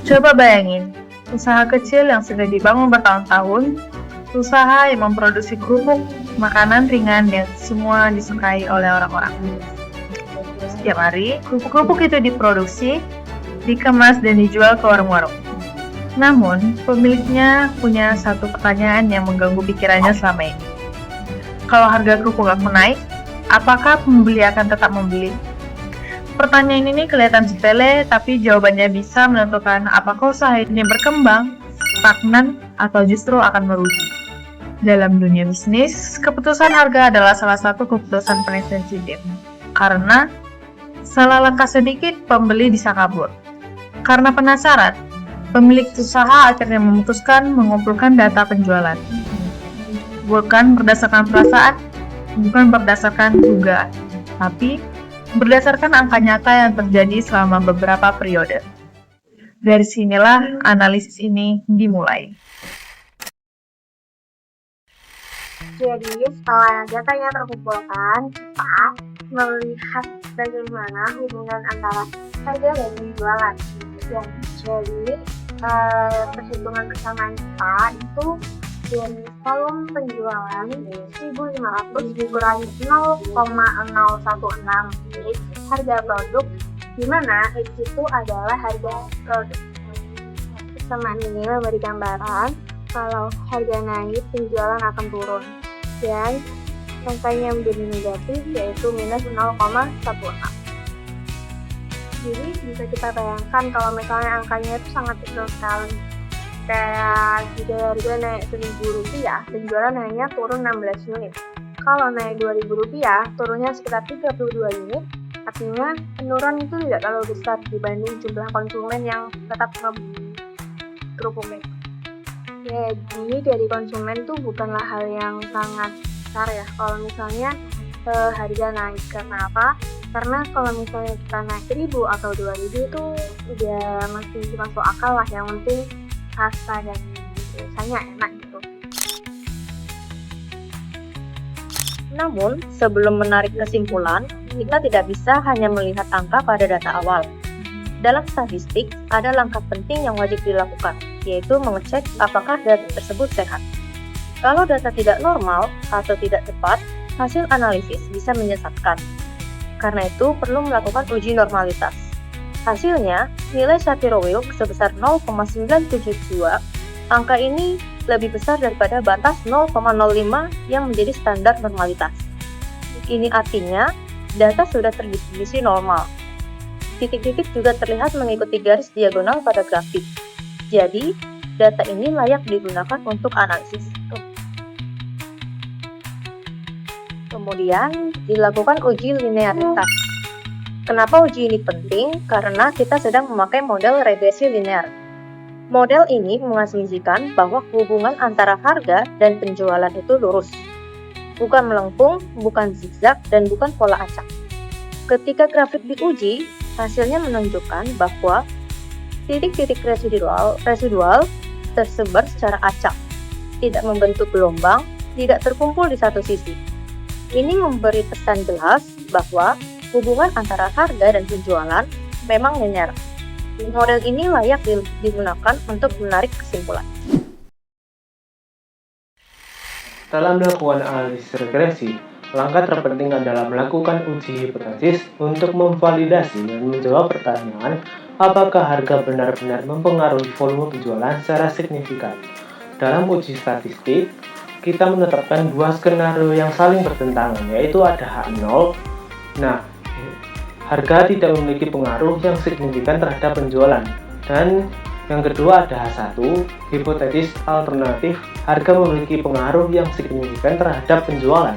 Coba bayangin, usaha kecil yang sudah dibangun bertahun-tahun, usaha yang memproduksi kerupuk, makanan ringan yang semua disukai oleh orang-orang. Setiap hari, kerupuk-kerupuk itu diproduksi, dikemas, dan dijual ke warung-warung. Namun, pemiliknya punya satu pertanyaan yang mengganggu pikirannya selama ini. Kalau harga kerupuk aku naik, apakah pembeli akan tetap membeli? Pertanyaan ini kelihatan sepele, tapi jawabannya bisa menentukan apakah usaha ini berkembang, stagnan, atau justru akan merugi. Dalam dunia bisnis, keputusan harga adalah salah satu keputusan paling sensitif. Karena salah langkah sedikit, pembeli bisa kabur. Karena penasaran, pemilik usaha akhirnya memutuskan mengumpulkan data penjualan. Bukan berdasarkan perasaan, bukan berdasarkan dugaan, tapi berdasarkan angka nyata yang terjadi selama beberapa periode. Dari sinilah analisis ini dimulai. Jadi, setelah datanya terkumpulkan, kita melihat bagaimana hubungan antara harga dan penjualan. Jadi, perhitungan persamaan kita itu dari kolom penjualan 1.500 dikurangi 0,016 X harga produk, di mana X itu adalah harga produk. Persamaan ini memberi gambaran kalau harga naik, penjualan akan turun, dan angkanya menjadi negatif, yaitu minus 0,16. Jadi bisa kita bayangkan kalau misalnya angkanya itu sangat kecil sekali. Kayak jika harga naik Rp1.000, penjualan hanya turun 16 unit. Kalau naik Rp2.000, turunnya sekitar 32 unit, artinya penurunan itu tidak terlalu besar dibanding jumlah konsumen yang tetap membeli kerupuk itu. Jadi dari konsumen itu bukanlah hal yang sangat besar ya kalau misalnya harga naik. Karena apa? Karena kalau misalnya kita naik 1.000 atau 2.000 itu udah masih masuk akal lah, yang penting rasa dan rasanya enak gitu. Namun, sebelum menarik kesimpulan, kita tidak bisa hanya melihat angka pada data awal. Dalam statistik, ada langkah penting yang wajib dilakukan, yaitu mengecek apakah data tersebut sehat. Kalau data tidak normal atau tidak tepat, hasil analisis bisa menyesatkan. Karena itu, perlu melakukan uji normalitas. Hasilnya, nilai Shapiro-Wilk sebesar 0,972. Angka ini lebih besar daripada batas 0,05 yang menjadi standar normalitas. Ini artinya, data sudah terdistribusi normal. Titik-titik juga terlihat mengikuti garis diagonal pada grafik. Jadi, data ini layak digunakan untuk analisis. Kemudian, dilakukan uji linearitas. Kenapa uji ini penting? Karena kita sedang memakai model regresi linear. Model ini mengasumsikan bahwa hubungan antara harga dan penjualan itu lurus. Bukan melengkung, bukan zigzag, dan bukan pola acak. Ketika grafik diuji, hasilnya menunjukkan bahwa titik-titik residual tersebar secara acak, tidak membentuk gelombang, tidak terkumpul di satu sisi. Ini memberi pesan jelas bahwa hubungan antara harga dan penjualan memang linear. Model ini layak digunakan untuk menarik kesimpulan. Dalam melakukan analisis regresi, langkah terpenting adalah melakukan uji hipotesis untuk memvalidasi dan menjawab pertanyaan apakah harga benar-benar mempengaruhi volume penjualan secara signifikan. Dalam uji statistik, kita menetapkan dua skenario yang saling bertentangan, yaitu ada H0. Nah, harga tidak memiliki pengaruh yang signifikan terhadap penjualan. Dan yang kedua ada H1, hipotesis alternatif, harga memiliki pengaruh yang signifikan terhadap penjualan.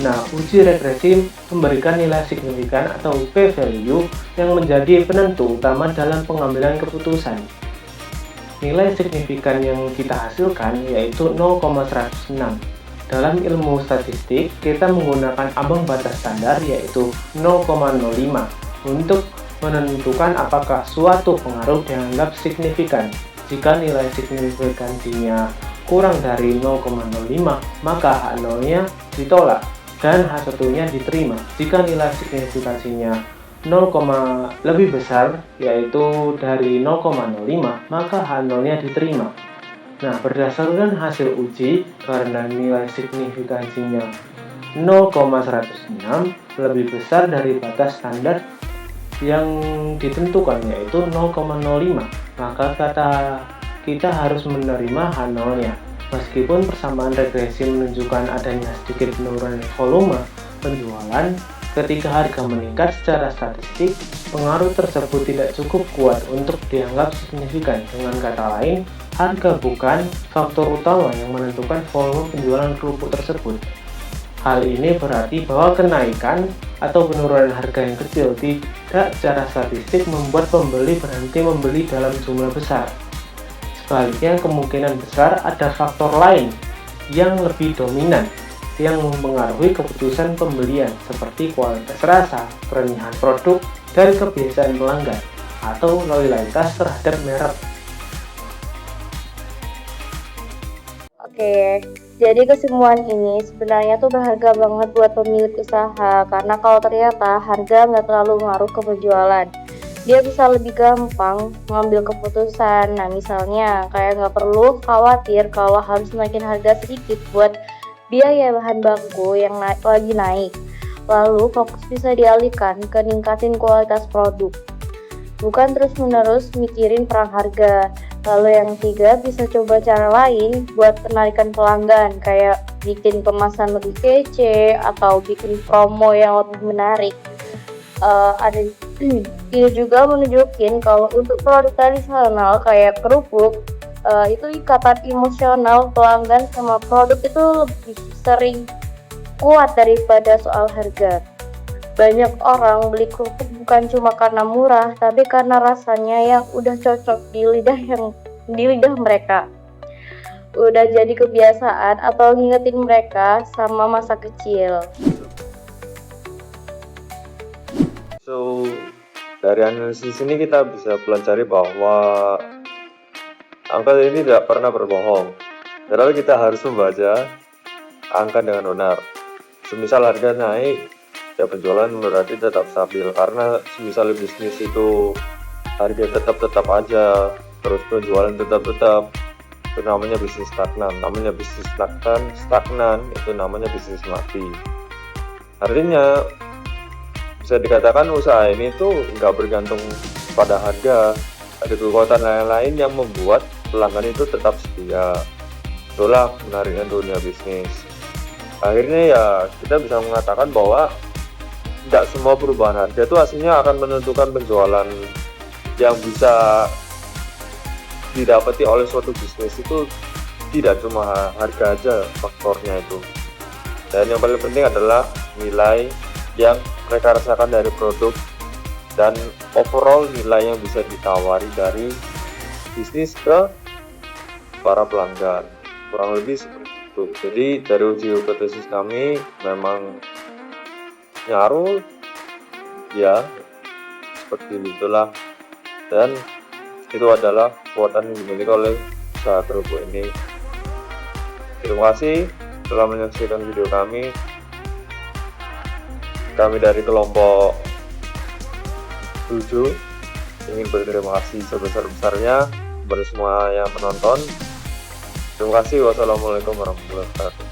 Nah, uji regresi memberikan nilai signifikan atau p-value yang menjadi penentu utama dalam pengambilan keputusan. Nilai signifikan yang kita hasilkan yaitu 0,106. Dalam ilmu statistik, kita menggunakan ambang batas standar yaitu 0,05 untuk menentukan apakah suatu pengaruh dianggap signifikan. Jika nilai signifikansinya kurang dari 0,05, maka H0-nya ditolak dan H1-nya diterima. Jika nilai signifikansinya lebih besar, yaitu dari 0,05, maka H0-nya diterima. Nah, berdasarkan hasil uji, karena nilai signifikansinya 0,106 lebih besar dari batas standar yang ditentukan, yaitu 0,05, maka kita harus menerima H0-nya. Meskipun persamaan regresi menunjukkan adanya sedikit penurunan volume penjualan, ketika harga meningkat secara statistik, pengaruh tersebut tidak cukup kuat untuk dianggap signifikan. Dengan kata lain, harga bukan faktor utama yang menentukan volume penjualan kerupuk tersebut. Hal ini berarti bahwa kenaikan atau penurunan harga yang kecil tidak secara statistik membuat pembeli berhenti membeli dalam jumlah besar. Sebaliknya, kemungkinan besar ada faktor lain yang lebih dominan yang mempengaruhi keputusan pembelian, seperti kualitas rasa, kerenyah produk, dan kebiasaan pelanggan atau loyalitas terhadap merek. Oke, jadi kesemuan ini sebenarnya tuh berharga banget buat pemilik usaha, karena kalau ternyata harga nggak terlalu ngaruh ke penjualan, dia bisa lebih gampang mengambil keputusan. Nah, misalnya kayak nggak perlu khawatir kalau harus naikin harga sedikit buat biaya bahan baku yang lagi naik. Lalu fokus bisa dialihkan ke ningkatin kualitas produk, bukan terus-menerus mikirin perang harga. Lalu yang ketiga, bisa coba cara lain buat penarikan pelanggan, kayak bikin kemasan lebih kece atau bikin promo yang lebih menarik. Ada ini juga menunjukin kalau untuk produk tradisional kayak kerupuk, itu ikatan emosional pelanggan sama produk itu lebih sering kuat daripada soal harga. Banyak orang beli kerupuk bukan cuma karena murah, tapi karena rasanya yang udah cocok di lidah mereka. Udah jadi kebiasaan atau ngingetin mereka sama masa kecil. So, dari analisis ini kita bisa pelajari bahwa angka ini tidak pernah berbohong. Tetapi kita harus membaca angka dengan benar. Semisal harga naik, ya penjualan berarti tetap stabil. Karena semisal bisnis itu harga tetap aja, terus penjualan tetap, itu namanya bisnis stagnan. Namanya bisnis stagnan itu namanya bisnis mati. Artinya bisa dikatakan usaha ini tuh nggak bergantung pada harga. Ada kekuatan lain-lain yang membuat pelanggan itu tetap setia. Itulah menariknya dunia bisnis. Akhirnya ya kita bisa mengatakan bahwa tidak semua perubahan harga itu aslinya akan menentukan penjualan yang bisa didapati oleh suatu bisnis. Itu tidak cuma harga aja faktornya itu. Dan yang paling penting adalah nilai yang mereka rasakan dari produk dan overall nilai yang bisa ditawari dari bisnis ke para pelanggan. Kurang lebih seperti itu. Jadi dari uji hipotesis kami memang nyaru ya seperti itulah, dan itu adalah kekuatan yang dimiliki oleh usaha kerupuk ini. Terima kasih telah menyaksikan video kami. Kami dari kelompok 7 ingin berterima kasih sebesar-besarnya kepada semua yang menonton. Terima kasih. Wassalamualaikum warahmatullahi wabarakatuh.